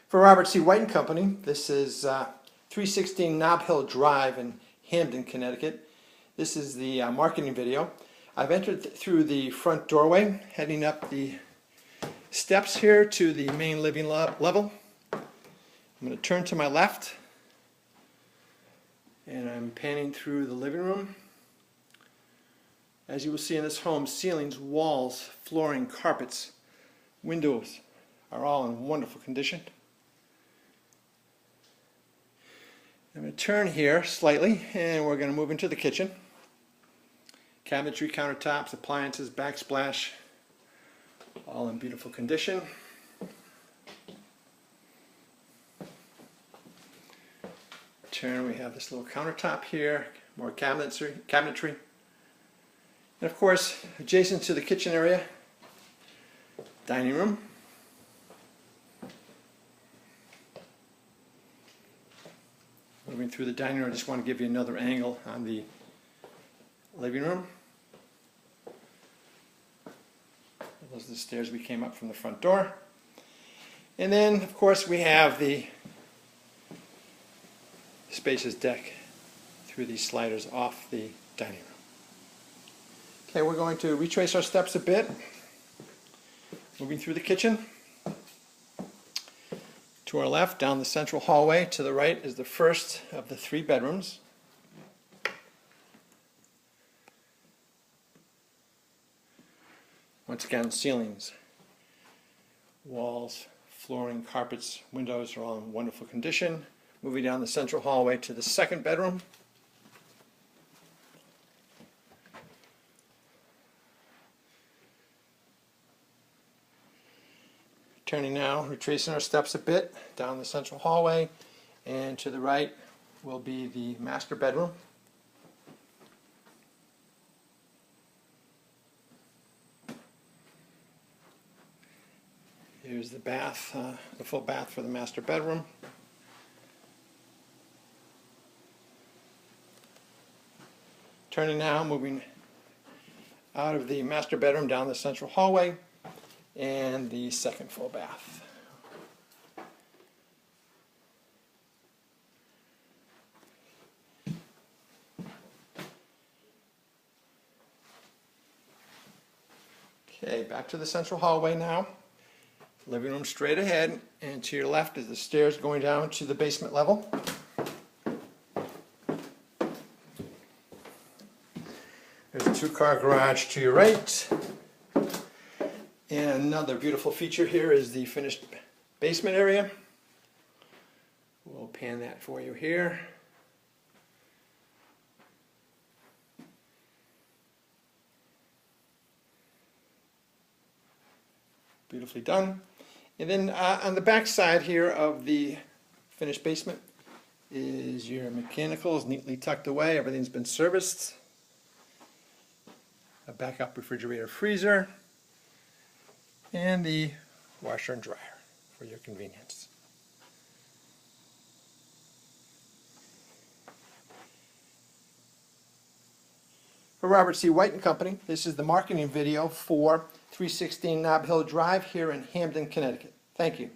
For Robert C. White and Company, this is 316 Nob Hill Drive in Hamden, Connecticut. This is the marketing video. I've entered through the front doorway, heading up the steps here to the main living level. I'm going to turn to my left, and I'm panning through the living room. As you will see in this home, ceilings, walls, flooring, carpets, windows are all in wonderful condition. I'm going to turn here slightly, and we're going to move into the kitchen. Cabinetry, countertops, appliances, backsplash, all in beautiful condition. Turn, we have this little countertop here, more cabinetry. And of course, adjacent to the kitchen area, dining room. Moving through the dining room, I just want to give you another angle on the living room. Those are the stairs we came up from the front door. And then, of course, we have the spacious deck through these sliders off the dining room. Okay, we're going to retrace our steps a bit. Moving through the kitchen. To our left, down the central hallway. To the right is the first of the 3 bedrooms. Once again, ceilings, walls, flooring, carpets, windows are all in wonderful condition. Moving down the central hallway to the 2nd bedroom. Turning now, retracing our steps a bit down the central hallway, and to the right will be the master bedroom. Here's the bath, the full bath for the master bedroom. Turning now, moving out of the master bedroom down the central hallway, and the 2nd full bath. Okay, back to the central hallway now. Living room straight ahead, and to your left is the stairs going down to the basement level. There's a 2-car garage to your right. And another beautiful feature here is the finished basement area. We'll pan that for you here. Beautifully done. And then on the back side here of the finished basement is your mechanicals neatly tucked away. Everything's been serviced. A backup refrigerator, freezer, and the washer and dryer for your convenience. For Robert C. White and Company, this is the marketing video for 316 Nob Hill Drive here in Hamden, Connecticut. Thank you.